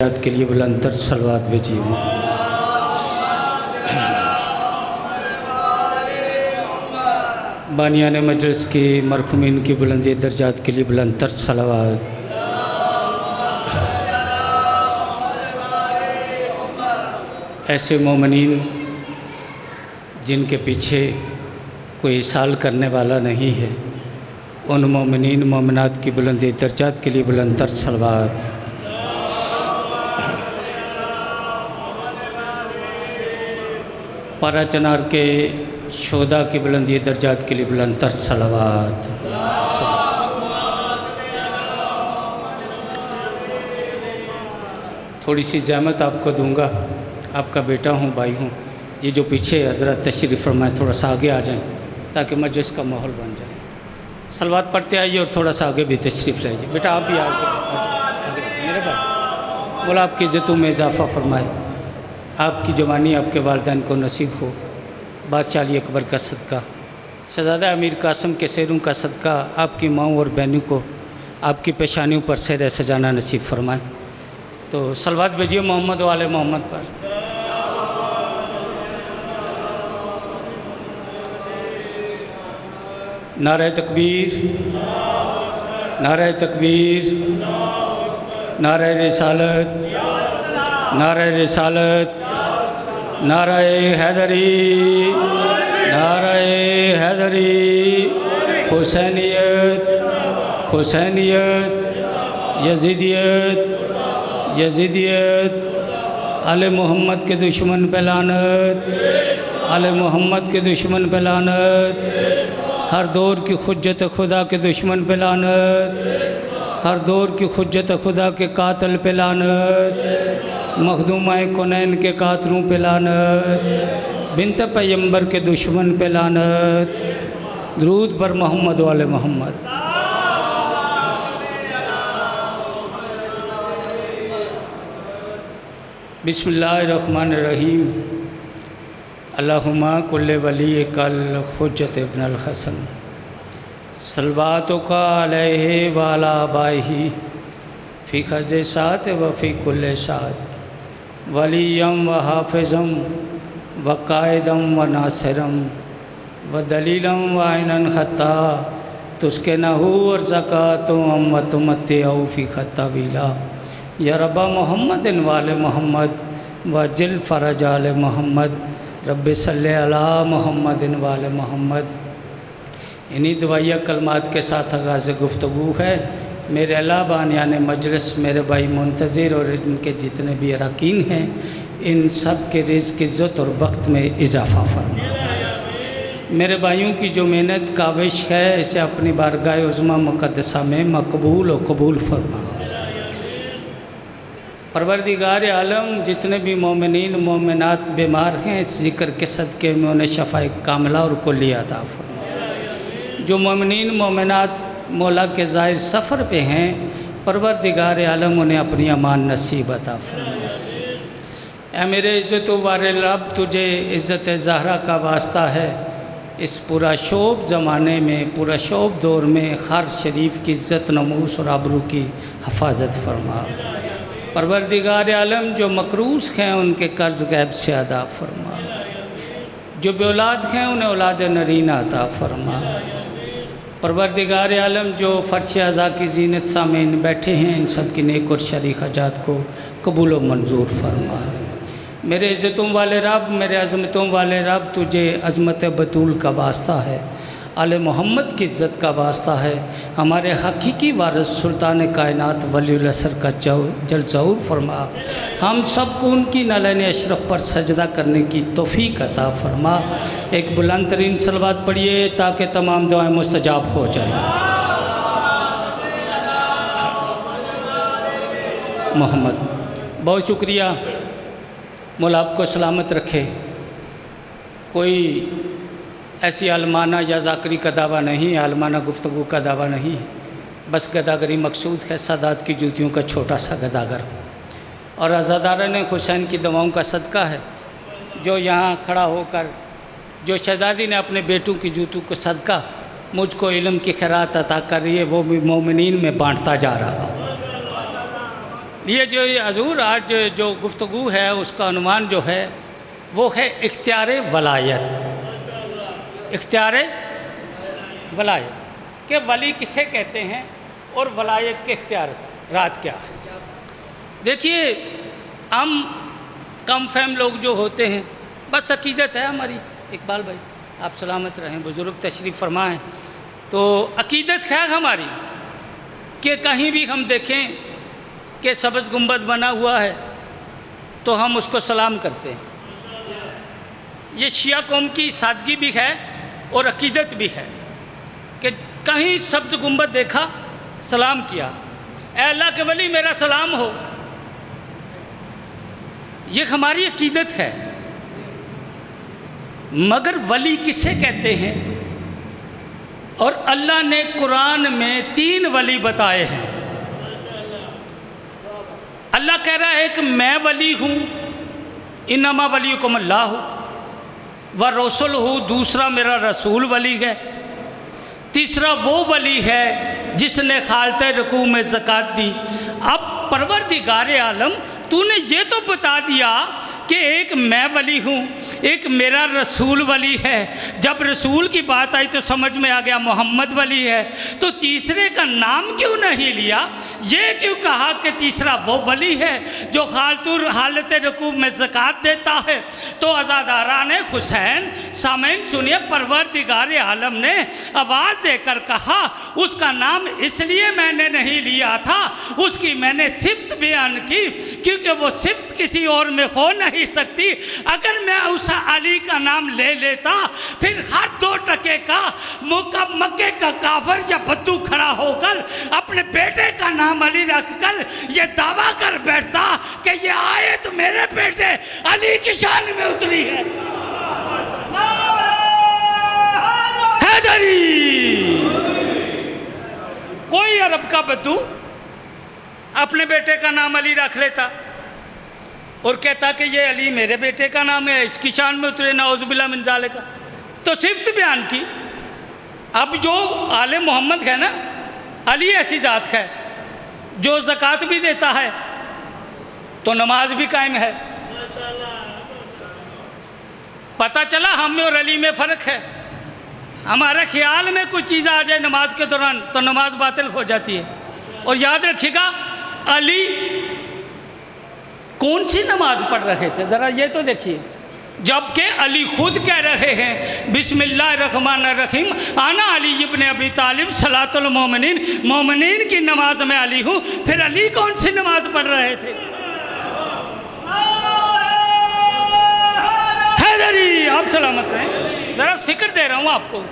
یاد کے لیے بلند تر صلوات بھیجیے۔ بانیان مجلس کی مرحومین کی بلندی درجات کے لیے بلند تر صلوات۔ ایسے مومنین جن کے پیچھے کوئی اصال کرنے والا نہیں ہے، ان مومنین مومنات کی بلندی درجات کے لیے بلند تر صلوات۔ پارا چنار کے شہداء کی بلندی درجات کے لیے بلند تر صلوات۔ تھوڑی سی زحمت آپ کو دوں گا، آپ کا بیٹا ہوں، بھائی ہوں۔ یہ جو پیچھے حضرت تشریف فرمائے تھوڑا سا آگے آ جائیں تاکہ مجلس کا ماحول بن جائے۔ صلوات پڑھتے آئیے اور تھوڑا سا آگے بھی تشریف لائیے۔ بیٹا آپ بھی آگے میرے بھائی، بولا آپ کی عزتوں میں اضافہ فرمائے، آپ کی جوانی آپ کے والدین کو نصیب ہو، بادشاہ علی اکبر کا صدقہ، شہزادہ امیر قاسم کے سیروں کا صدقہ آپ کی ماؤں اور بہنوں کو آپ کی پیشانیوں پر سیر سجانا نصیب فرمائے۔ تو صلوات بھیجیے محمد و آل محمد پر۔ نعرہ تکبیر، نعرہ تکبیر، نعرہ رسالت، نعرہ رسالت، نعرہ حیدری، نعرہ حیدری، حسینیت، حسینیت، یزیدیت، یزیدیت، آل محمد کے دشمن پہ لعنت، آل محمد کے دشمن پہ لعنت، ہر دور کی حجت خدا کے دشمن پہ لعنت، ہر دور کی حجت خدا کے قاتل پہ لعنت، مخدومہ کونین کے قاتلوں پہ لعنت، بنت پیمبر کے دشمن پہ لعنت۔ درود بر محمد و آل محمد۔ بسم اللہ الرحمن الرحیم۔ اللہم کل ولی کل حجت ابن الحسن، صلواتک علیہ وعلی آبائہ فی خز ساعت و فی کل ساعت، ولیم و حافظم و قائدم و ناصرم و دلیلم و عینن خطا تسکنہو اور زکاتم و تمتعو فی خطا ویلا، یا رب محمد وآل محمد و جل فرج آل محمد، رب صلی علی محمد وآل محمد۔ انہی دعائیہ کلمات کے ساتھ آغاز گفتگو ہے۔ میرے اللہ بانیان مجلس، میرے بھائی منتظر اور ان کے جتنے بھی اراکین ہیں، ان سب کے رزق، عزت اور بخت میں اضافہ فرما۔ میرے بھائیوں کی جو محنت کاوش ہے، اسے اپنی بارگاہ عظمیٰ مقدسہ میں مقبول و قبول فرما۔ پروردگار عالم، جتنے بھی مومنین مومنات بیمار ہیں، اس ذکر کے صدقے میں انہیں شفاء کاملہ اور کلی عطا فرما۔ جو مومنین مومنات مولا کے ظاہر سفر پہ ہیں، پروردگار عالم انہیں اپنی امان نصیب عطا فرما۔ اے میرے عزت و وار رب، تجھے عزت زہرا کا واسطہ ہے، اس پورا شوب زمانے میں، پورا شوب دور میں خار شریف کی عزت نموس اور آبرو کی حفاظت فرما۔ پروردگار عالم، جو مقروض ہیں ان کے قرض غیب سے ادا فرما، جو بے اولاد ہیں انہیں اولاد نرینہ عطا فرما۔ پروردگار عالم، جو فرش عزا کی زینت سامعین بیٹھے ہیں، ان سب کی نیک اور شریک حاجات کو قبول و منظور فرما۔ میرے عزتوں والے رب، میرے عظمتوں والے رب، تجھے عظمت بطول کا واسطہ ہے، آل محمد کی عزت کا واسطہ ہے، ہمارے حقیقی وارث سلطان کائنات ولی العصر کا جل ظہور فرما۔ ہم سب کو ان کی نالین اشرف پر سجدہ کرنے کی توفیق عطا فرما۔ ایک بلند ترین صلوات پڑھیے تاکہ تمام دعائیں مستجاب ہو جائیں۔ محمد، بہت شکریہ، مولا آپ کو سلامت رکھے۔ کوئی ایسی عالمانہ یا ذاکری کا دعویٰ نہیں، عالمانہ گفتگو کا دعویٰ نہیں، بس گداگری مقصود ہے، سادات کی جوتیوں کا چھوٹا سا گداگر، اور عزاداران حسین کی دعاؤں کا صدقہ ہے، جو یہاں کھڑا ہو کر، جو شہزادی نے اپنے بیٹوں کی جوتوں کو صدقہ مجھ کو علم کی خیرات عطا کر رہی ہے، وہ بھی مومنین میں بانٹتا جا رہا۔ یہ جو حضور آج جو گفتگو ہے اس کا عنوان جو ہے وہ ہے اختیار ولایت۔ اختیار ولایت کہ ولی کسے کہتے ہیں اور ولایت کے اختیارات کیا ہے۔ دیکھیے ہم کم فہم لوگ جو ہوتے ہیں، بس عقیدت ہے ہماری، اقبال بھائی آپ سلامت رہیں، بزرگ تشریف فرما ہیں، تو عقیدت ہے ہماری کہ کہیں بھی ہم دیکھیں کہ سبز گنبد بنا ہوا ہے تو ہم اس کو سلام کرتے ہیں۔ یہ شیعہ قوم کی سادگی بھی ہے اور عقیدت بھی ہے کہ کہیں سبز گنبد دیکھا سلام کیا، اے اللہ کے ولی میرا سلام ہو۔ یہ ہماری عقیدت ہے۔ مگر ولی کسے کہتے ہیں؟ اور اللہ نے قرآن میں 3 ولی بتائے ہیں۔ اللہ کہہ رہا ہے کہ میں ولی ہوں، انما ولیکم اللہ ورسولہ، دوسرا میرا رسول ولی ہے، تیسرا وہ ولی ہے جس نے حالت رکوع میں زکوٰۃ دی۔ اب پروردگار عالم تو نے یہ تو بتا دیا کہ ایک میں ولی ہوں، ایک میرا رسول ولی ہے، جب رسول کی بات آئی تو سمجھ میں آ گیا محمد ولی ہے، تو تیسرے کا نام کیوں نہیں لیا؟ یہ کیوں کہا کہ تیسرا وہ ولی ہے جو حالت رکوع میں زکوٰۃ دیتا ہے؟ تو عزاداران حسین سامعین سنیے، پروردگار عالم نے آواز دے کر کہا اس کا نام اس لیے میں نے نہیں لیا تھا، اس کی میں نے صفت بیان کی کیونکہ وہ صفت کسی اور میں ہو نہیں سکتی۔ اگر میں اس علی کا نام لے لیتا پھر ہر 2 ٹکے کا مکے کا کافر یا بدو کھڑا ہو کر اپنے بیٹے کا نام علی رکھ کر یہ دعویٰ کر بیٹھتا کہ یہ آیت میرے بیٹے علی کی شان میں اتری ہے۔ حیدری! کوئی عرب کا بدو اپنے بیٹے کا نام علی رکھ لیتا اور کہتا کہ یہ علی میرے بیٹے کا نام ہے، اس کی شان میں اترے، نعوذ باللہ من ذالک۔ تو صفت بیان کی۔ اب جو آل محمد ہے نا، علی ایسی ذات ہے جو زکوٰۃ بھی دیتا ہے تو نماز بھی قائم ہے۔ پتہ چلا ہم میں اور علی میں فرق ہے۔ ہمارے خیال میں کوئی چیز آ جائے نماز کے دوران تو نماز باطل ہو جاتی ہے۔ اور یاد رکھیے گا علی کون سی نماز پڑھ رہے تھے؟ ذرا یہ تو دیکھیے، جبکہ علی خود کہہ رہے ہیں بسم اللہ الرحمن الرحیم انا علی ابن ابی طالب صلاۃ المومنین، مومنین کی نماز میں علی ہوں۔ پھر علی کون سی نماز پڑھ رہے تھے؟ حیدری! آپ سلامت رہیں، ذرا فکر دے رہا ہوں آپ کو،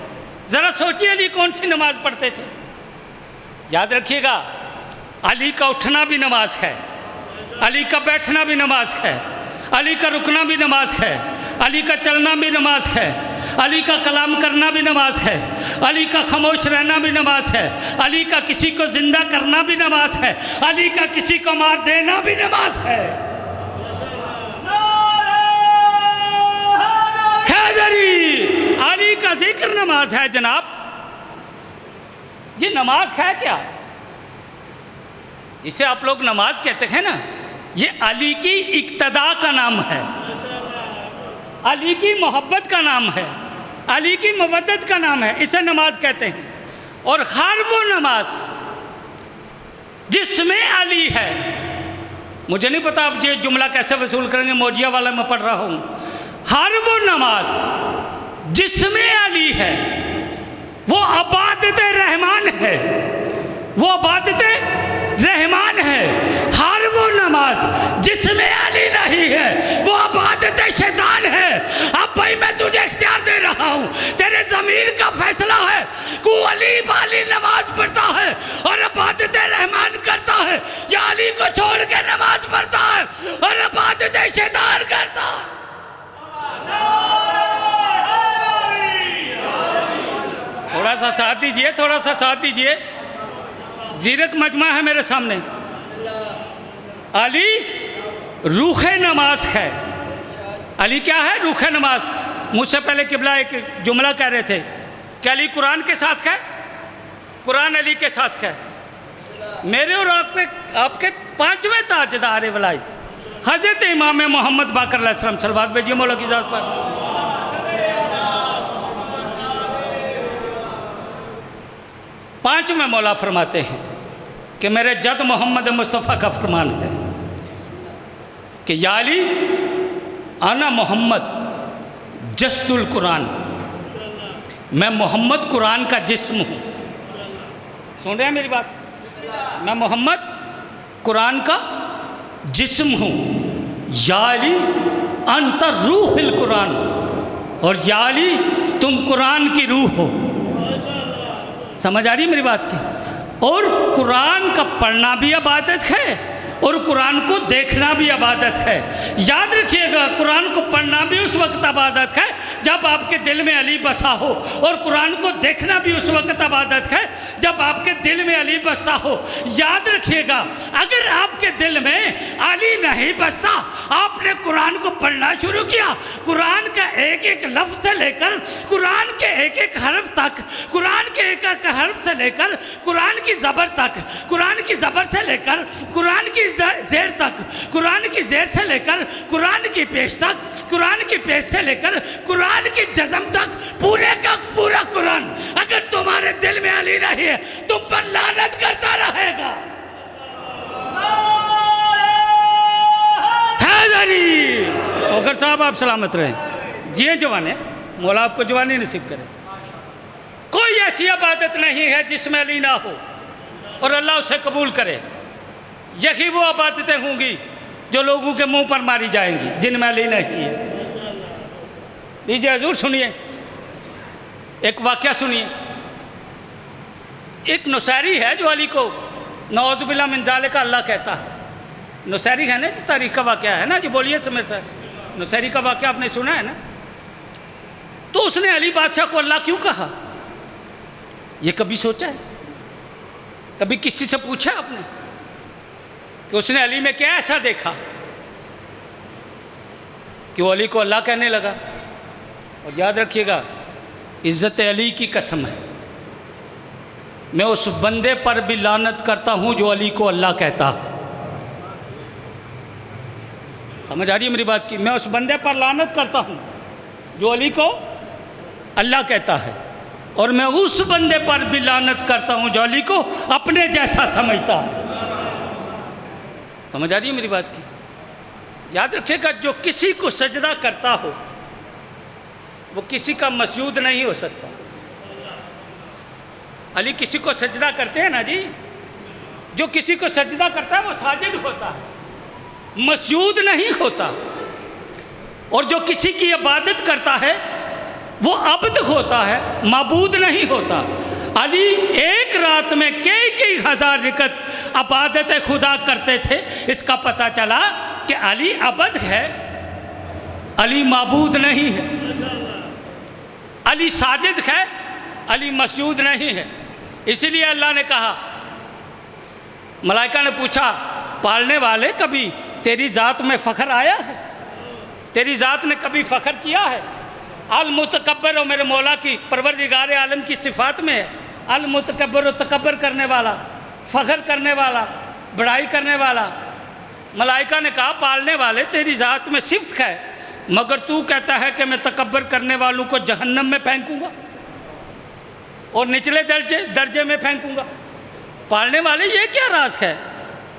ذرا سوچیے علی کون سی نماز پڑھتے تھے۔ یاد رکھیے گا علی کا اٹھنا بھی نماز ہے، علی کا بیٹھنا بھی نماز ہے، علی کا رکنا بھی نماز ہے، علی کا چلنا بھی نماز ہے، علی کا کلام کرنا بھی نماز ہے، علی کا خاموش رہنا بھی نماز ہے، علی کا کسی کو زندہ کرنا بھی نماز ہے، علی کا کسی کو مار دینا بھی نماز ہے۔ حیدری! علی کا ذکر نماز ہے جناب۔ یہ نماز ہے کیا؟ اسے آپ لوگ نماز کہتے ہیں نا، یہ علی کی اقتداء کا نام ہے، علی کی محبت کا نام ہے، علی کی مودت کا نام ہے، اسے نماز کہتے ہیں۔ اور ہر وہ نماز جس میں علی ہے، مجھے نہیں پتا اب یہ جملہ کیسے وصول کریں گے، موجیہ والا میں پڑھ رہا ہوں، ہر وہ نماز جس میں علی ہے وہ عبادت رحمان ہے، وہ عبادت رحمان ہے۔ ہر وہ نماز جس میں علی نہیں ہے وہ عبادت شیطان ہے۔ اب بھائی میں تجھے اختیار دے رہا ہوں، تیرے ضمیر کا فیصلہ ہے، کو علی والی نماز پڑھتا ہے اور عبادت رحمان کرتا ہے یا علی کو چھوڑ کے نماز پڑھتا ہے اور عبادت شیطان کرتا ہے۔ تھوڑا سا ساتھ دیجئے، تھوڑا سا ساتھ دیجئے، زیرک مجمع ہے میرے سامنے۔ علی روح نماز ہے۔ علی کیا ہے؟ روح نماز۔ مجھ سے پہلے قبلہ ایک جملہ کہہ رہے تھے کہ علی قرآن کے ساتھ ہے، قرآن علی کے ساتھ ہے۔ میرے اور آپ کے 5वें ताजदार वलाई हज़रत इमाम मोहम्मद बाकर अलैहिस्सलाम, सलवात भेजिए मौला की ज़ात पर। पाँचवें मौला फरमाते हैं कि मेरे जद मोहम्मद मुस्तफ़ा का फरमान है कि या अली आना मोहम्मद जस्तुल कुरान, मैं मोहम्मद कुरान का जिस्म हूँ। सुन रहे हैं मेरी बात? मैं मोहम्मद कुरान का जिस्म हूँ। या अली अंत रूहिल कुरान, और या अली तुम कुरान की रूह हो। समझ आ रही मेरी बात की? और कुरान का पढ़ना भी इबादत है और कुरान को देखना भी इबादत है। याद रखिएगा, कुरान को पढ़ना भी उस वक्त इबादत है जब आपके दिल में अली बसा हो, और कुरान को देखना भी उस वक्त इबादत है जब आपके दिल में अली बसता हो। याद रखिएगा, अगर आपके दिल में अली नहीं बसता, आपने कुरान को पढ़ना शुरू किया, कुरान का एक एक लफ्ज़ से लेकर कुरान के एक एक हर्फ तक, कुरान के एक एक हर्फ से लेकर कुरान की ज़बर तक, कुरान की ज़बर से लेकर कुरान की ज़ेर तक, कुरान की ज़ेर से लेकर कुरान की पेश तक, कुरान की पेश से लेकर कुरान की जज़म तक, पूरे का पूरा कुरान अगर तुम्हारे दिल में अली नहीं है, तुम पर लानत करता रहेगा। हैदरी ओकर साहब, आप सलामत रहें, जिए जवान है, मौला आपको जवानी नसीब करे। कोई ऐसी इबादत नहीं है जिसमें अली ना हो और अल्लाह उसे कबूल करे। यही वो इबादतें होंगी जो लोगों के मुंह पर मारी जाएंगी जिनमें अली नहीं है। लीजिए हजूर सुनिए, एक वाक़या सुनिए। एक नुसैरी है जो अली को नौज़ुबिल्लाह मिन ज़ालिका अल्लाह कहता है। नुसैरी है ना, जो तारीख़ का वाक़या है ना, जो बोलिए समय से नुसैरी का वाक़या आपने सुना है ना। तो उसने अली बादशाह को अल्लाह क्यों कहा, ये कभी सोचा है? कभी किसी से पूछा आपने कि उसने अली में क्या ऐसा देखा कि वो अली को अल्लाह कहने लगा? और याद रखिएगा, इज़्ज़त अली की कसम है, मैं उस बंदे पर भी लानत करता हूँ जो अली को अल्लाह कहता है। समझ आ रही है मेरी बात की? मैं उस बंदे पर लानत करता हूँ जो अली को अल्लाह कहता है, और मैं उस बंदे पर भी लानत करता हूँ जो अली को अपने जैसा समझता है। समझ आ रही है मेरी बात की? याद रखिएगा, जो किसी को सजदा करता हो वो किसी का मसजूद नहीं हो सकता। अली किसी को सजदा करते हैं ना जी, जो किसी को सजदा करता है वो साजिद होता है, मसजूद नहीं होता। और जो किसी की इबादत करता है वो अब्द होता है, माबूद नहीं होता। अली एक रात में कई हज़ार रिकत इबादत खुदा करते थे। इसका पता चला कि अली अब्द है, अली माबूद नहीं है। अली साजिद है, अली मसजूद नहीं है। इसीलिए अल्लाह ने कहा, मलाइका ने पूछा, पालने वाले कभी तेरी ज़ात में फ़ख्र आया है? तेरी ज़ात ने कभी फ़ख्र किया है? अल मुतकब्बर, और मेरे मौला की परवरदिगार आलम की सिफ़ात में है अल मुतकब्बर, और तकब्बर करने वाला, फ़ख्र करने वाला, बड़ाई करने वाला। मलाइका ने कहा, पालने वाले तेरी ज़ात में सिफ़त है, मगर तू कहता है कि मैं तकब्बर करने वालों को जहन्नम में फेंकूँगा और निचले दर्जे में फेंकूँगा। पालने वाले ये क्या राज है?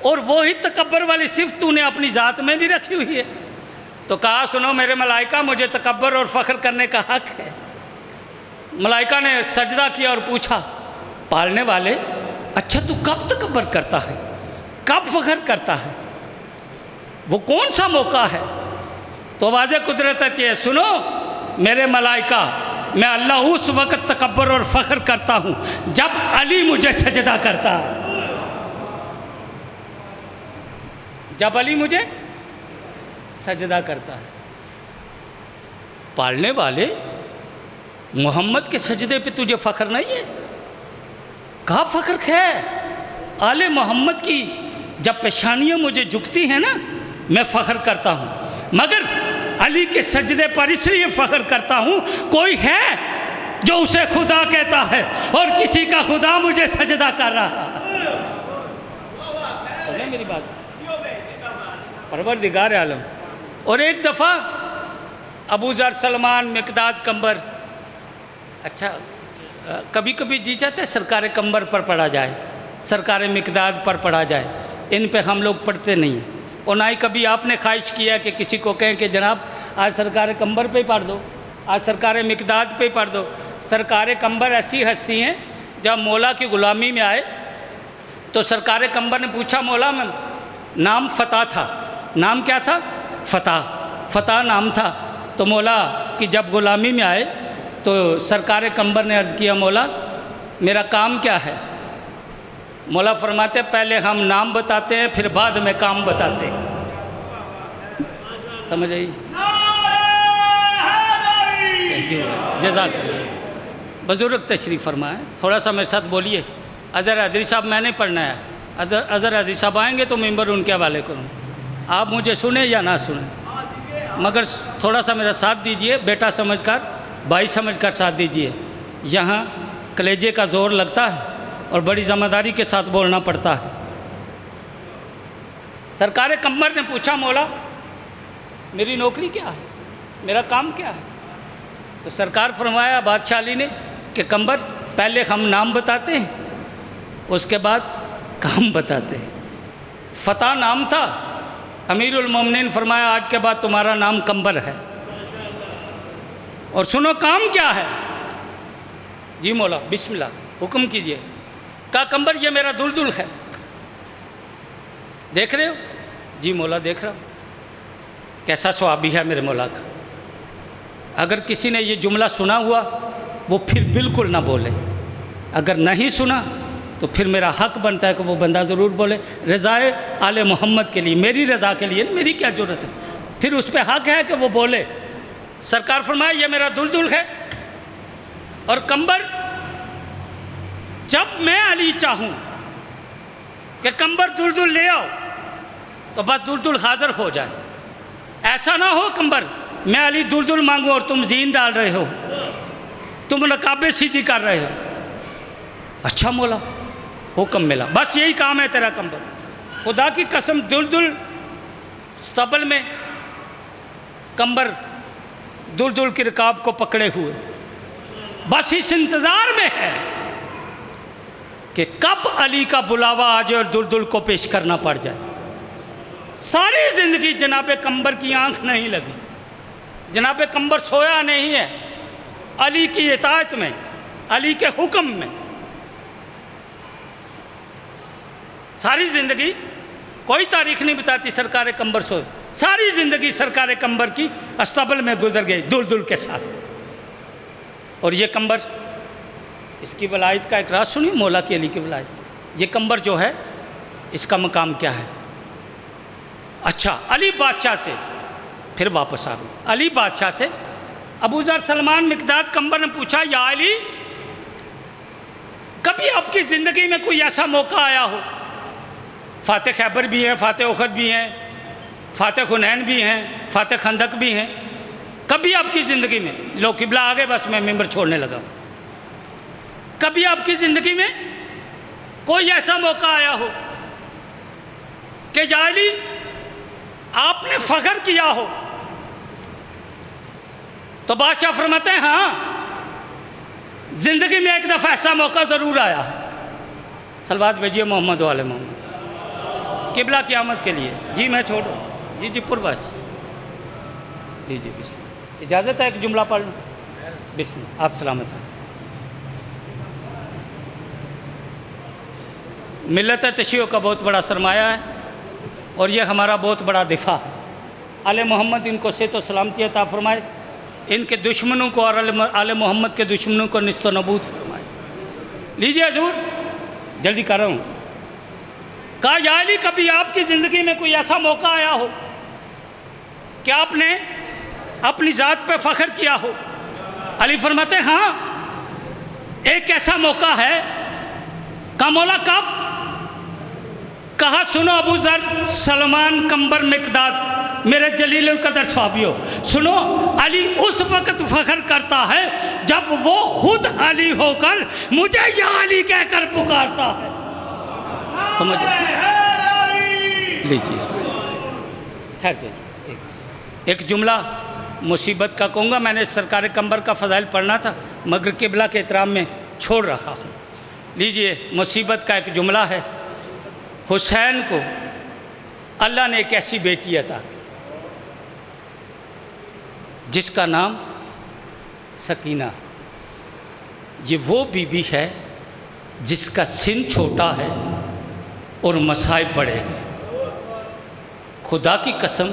और वो ही तकब्बर वाली सिफ़त तूने अपनी ज़ात में भी रखी हुई है। तो कहा, सुनो मेरे मलाइका, मुझे तकब्बर और फ़ख्र करने का हक़ है। मलाइका ने सजदा किया और पूछा, पालने वाले, अच्छा तू कब तकब्बर करता है, कब फ़ख्र करता है, वो कौन सा मौका है? तो आवाज़ कुदरत आती है, सुनो मेरे मलाइका, मैं अल्लाह उस वक़्त तकब्बर और फ़ख्र करता हूँ जब अली मुझे सजदा करता है। जब अली मुझे सजदा करता है। पालने वाले, मोहम्मद के सजदे पे तुझे फ़ख्र नहीं है? कहाँ फ़ख्र है? आले मोहम्मद की जब पेशानियाँ मुझे झुकती हैं ना, मैं फ़ख्र करता हूँ, मगर अली के सजदे पर इसलिए फ़ख्र करता हूँ, कोई है जो उसे खुदा कहता है और किसी का खुदा मुझे सजदा कर रहा है। सुने मेरी बात? परवरदिगार आलम। और एक दफ़ा अबू ज़र, सलमान, मिकदाद, कंबर, अच्छा कभी कभी जी चाहते सरकार कंबर पर पढ़ा जाए, सरकार मिकदाद पर पढ़ा जाए, इन पे हम लोग पढ़ते नहीं हैं। और ना ही कभी आपने ख्वाहिश किया कि किसी को कहें कि जनाब आज सरकार कंबर पे ही पढ़ दो, आज सरकार मिकदाद पे ही पढ़ दो। सरकार कंबर ऐसी हस्ती हैं, जब मौला की ग़ुलामी में आए तो सरकार कंबर ने पूछा, मौला में नाम फ़तह था, नाम क्या था? फ़तह, फ़तह नाम था। तो मौला की जब ग़ुलामी में आए तो सरकार कंबर ने अर्ज़ किया, मौला मेरा काम क्या है? मौला फरमाते पहले हम नाम बताते हैं, फिर बाद में काम बताते हैं। समझ आई? जज़ाकल्लाह। बुज़ुर्ग तशरीफ़ फरमाए, थोड़ा सा मेरे साथ बोलिए। अज़हर अदरी साहब मैं नहीं पढ़ना है, अज़हर अदरी साहब आएंगे तो मेंबर उनके हवाले करूँ, आप मुझे सुने या ना सुने, मगर थोड़ा सा मेरा साथ दीजिए, बेटा समझकर, भाई समझकर साथ दीजिए। यहाँ कलेजे का ज़ोर लगता है और बड़ी ज़िम्मेदारी के साथ बोलना पड़ता है। सरकार कंबर ने पूछा, मौला मेरी नौकरी क्या है, मेरा काम क्या है? तो सरकार फरमाया बादशाह ने कि कंबर पहले हम नाम बताते हैं, उसके बाद काम बताते हैं। फ़तह नाम था, अमीरुल मोमिनीन फरमाया आज के बाद तुम्हारा नाम कंबर है। और सुनो काम क्या है? जी मौला बिस्मिल्लाह हुक्म कीजिए। कहा कंबर ये मेरा दुलदुल है, देख रहे हो? जी मौला देख रहा हूँ। कैसा स्वाबी है मेरे मौला का। अगर किसी ने ये जुमला सुना हुआ वो फिर बिल्कुल ना बोले, अगर नहीं सुना तो फिर मेरा हक बनता है कि वो बंदा ज़रूर बोले, रज़ाए आले मोहम्मद के लिए, मेरी रज़ा के लिए, मेरी क्या ज़रूरत है, फिर उस पर हक है कि वो बोले। सरकार फरमाया ये मेरा दुलदुल है। और कंबर जब मैं अली चाहूँ कि कंबर दुलदुल ले आओ तो बस दुलदुल हाज़िर हो जाए। ऐसा ना हो कंबर मैं अली दुलदुल मांगूँ और तुम जीन डाल रहे हो, तुम नकाबे सीधी कर रहे हो। अच्छा मौला हुक्म मिला, बस यही काम है तेरा कंबर। खुदा की कसम दुलदुल स्तबल में कंबर दुलदुल की रकाब को पकड़े हुए बस इस इंतज़ार में है कि कब अली का बुलावा आ जाए और दुलदुल को पेश करना पड़ जाए। सारी ज़िंदगी जनाब कंबर की आंख नहीं लगी, जनाब कंबर सोया नहीं है अली की इताअत में, अली के हुक्म में। सारी ज़िंदगी कोई तारीख़ नहीं बताती सरकार कंबर सोए, सारी ज़िंदगी सरकार कंबर की अस्तबल में गुजर गई दुलदुल के साथ। और ये कंबर, इसकी वलायत का एक राज सुनिए, मौला की अली की वलायत। ये कंबर जो है इसका मकाम क्या है? अच्छा अली बादशाह से फिर वापस आ रहा हूँ। अली बादशाह से अबू ज़र, सलमान, मिकदाद, कंबर ने पूछा, या अली कभी आपकी ज़िंदगी में कोई ऐसा मौका आया हो, फ़ातह खैबर भी हैं, फ़ातह उहद भी हैं, फ़ातह हुनैन भी हैं, फ़ातह खंदक भी हैं, कभी आपकी ज़िंदगी में, लो किबला आ गए, बस मैं मिंबर छोड़ने लगा, कभी आपकी ज़िंदगी में कोई ऐसा मौका आया हो कि या अली आपने फ़ख्र किया हो? तो बादशाह फरमाते हैं हाँ ज़िंदगी में एक दफ़ा ऐसा मौका ज़रूर आया है। सलवात भेजिए मोहम्मद वाले मोहम्मद, किबला की आमद के लिए। जी मैं छोड़ रहा हूँ। जी जी पुरबाश जी जी बिस्मिल्लाह। इजाज़त है एक जुमला पढ़ लूँ? बिस्मिल्लाह। आप सलामत हैं। मिल्लत तशियो का बहुत बड़ा सरमाया है और ये हमारा बहुत बड़ा दिफा है। आले मोहम्मद इनको से तो सलामती अता फरमाए, इनके दुश्मनों को और आले मोहम्मद के दुश्मनों को निस्तो नबूद फरमाए। लीजिए हजूर, जल्दी कर रहा हूँ। कहा या अली कभी आपकी ज़िंदगी में कोई ऐसा मौका आया हो कि आपने अपनी ज़ात पे फ़ख्र किया हो? अली फरमाते हाँ एक ऐसा मौका है। कहा मौला कब? कहा सुनो अबू ज़र, सलमान, कंबर, मिकदाद, मेरे जलील कदर सहाबियों, सुनो अली उस वक़्त फ़ख्र करता है जब वो खुद अली होकर मुझे या अली कहकर पुकारता है। समझ लीजिए ٹھہر جائیے، ایک جملہ مصیبت کا کہوں گا، میں نے سرکار قمبر کا فضائل پڑھنا تھا مگر قبلہ کے احترام میں چھوڑ رہا ہوں۔ لیجئے، مصیبت کا ایک جملہ ہے، حسین کو اللہ نے ایک ایسی بیٹی عطا کی جس کا نام سکینہ۔ یہ وہ بی بی ہے جس کا سن چھوٹا ہے اور مصائب بڑے ہیں۔ خدا کی قسم،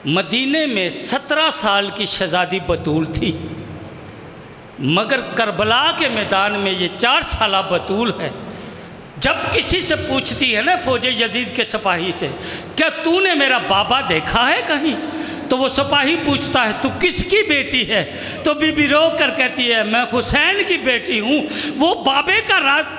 مدینے میں 17 سال کی شہزادی بطول تھی، مگر کربلا کے میدان میں یہ 4 سالہ بطول ہے۔ جب کسی سے پوچھتی ہے نا فوج یزید کے سپاہی سے، کیا تو نے میرا بابا دیکھا ہے کہیں؟ تو وہ سپاہی پوچھتا ہے تو کس کی بیٹی ہے؟ تو بی بی رو کر کہتی ہے میں حسین کی بیٹی ہوں۔ وہ بابے کا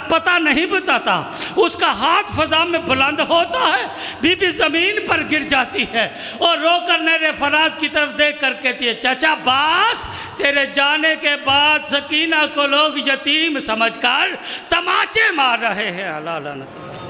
پتہ نہیں بتاتا، اس کا ہاتھ فضا میں بلند ہوتا ہے، بی بی زمین پر گر جاتی ہے اور رو کر نہر فرات کی طرف دیکھ کر کہتی ہے چچا باس، تیرے جانے کے بعد سکینہ کو لوگ یتیم سمجھ کر تماچے مار رہے ہیں۔ اللہ لعنت اللہ۔